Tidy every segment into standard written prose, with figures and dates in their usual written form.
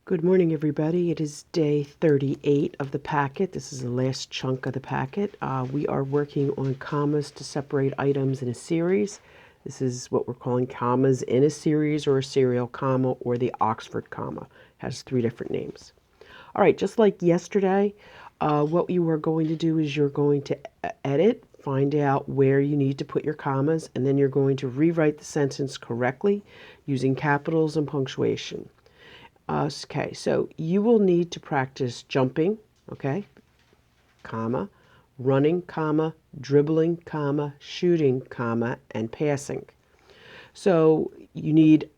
Good morning, everybody. It is day 38 of the packet. This is the last chunk of the packet. We are working on commas to separate items in a series. This is what we're calling commas in a series, or a serial comma, or the Oxford comma. It has 3 different names. All right, just like yesterday, what you are going to do is you're going to edit, find out where you need to put your commas, and then you're going to rewrite the sentence correctly using capitals and punctuation. Okay, so you will need to practice jumping, okay, comma, running, comma, dribbling, comma, shooting, comma, and passing. So you need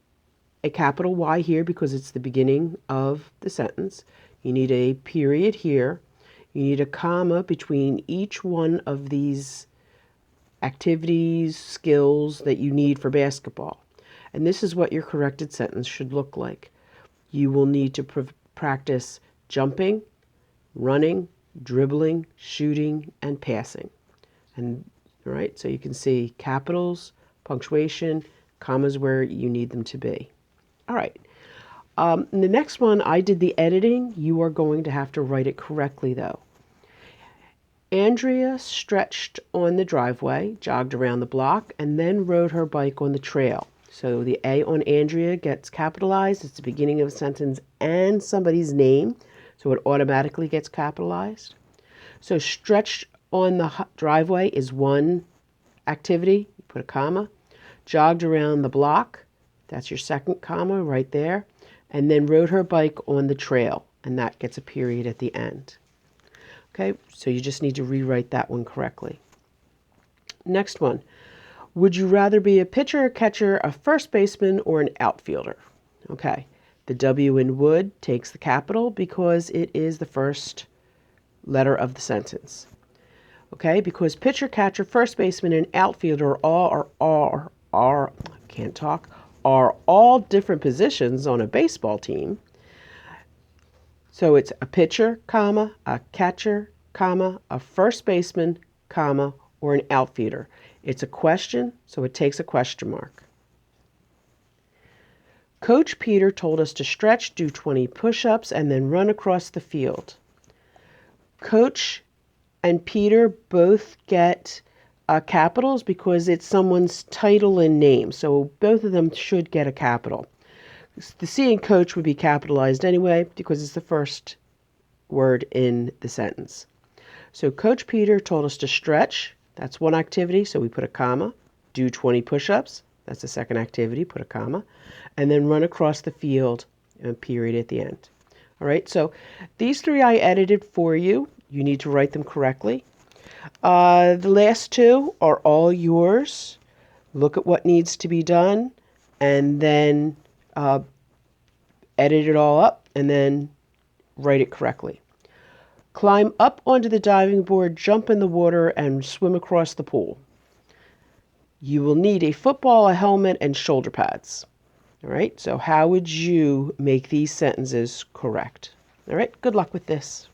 a capital Y here because it's the beginning of the sentence. You need a period here. You need a comma between each one of these activities, skills that you need for basketball. And this is what your corrected sentence should look like. You will need to practice jumping, running, dribbling, shooting, and passing. And all right, so you can see capitals, punctuation, commas where you need them to be. All right. In the next one, I did the editing. You are going to have to write it correctly, though. Andrea stretched on the driveway, jogged around the block, and then rode her bike on the trail. So the A on Andrea gets capitalized. It's the beginning of a sentence and somebody's name, so it automatically gets capitalized. So stretched on the driveway is one activity. You put a comma. Jogged around the block, that's your second comma right there. And then rode her bike on the trail, and that gets a period at the end. Okay, so you just need to rewrite that one correctly. Next one. Would you rather be a pitcher, a catcher, a first baseman, or an outfielder? Okay, the W in would takes the capital because it is the first letter of the sentence. Okay, because pitcher, catcher, first baseman, and outfielder are all different positions on a baseball team. So it's a pitcher, comma, a catcher, comma, a first baseman, comma, or an outfielder. It's a question, so it takes a question mark. Coach Peter told us to stretch, do 20 push-ups, and then run across the field. Coach and Peter both get capitals because it's someone's title and name, so both of them should get a capital. The C in coach would be capitalized anyway because it's the first word in the sentence. So Coach Peter told us to stretch. That's one activity, so we put a comma. Do 20 push-ups. That's the second activity, put a comma. And then run across the field, and a period at the end. All right, so these 3 I edited for you. You need to write them correctly. The last 2 are all yours. Look at what needs to be done, and then edit it all up, and then write it correctly. Climb up onto the diving board, jump in the water, and swim across the pool. You will need a football, a helmet, and shoulder pads. All right, so how would you make these sentences correct? All right, good luck with this.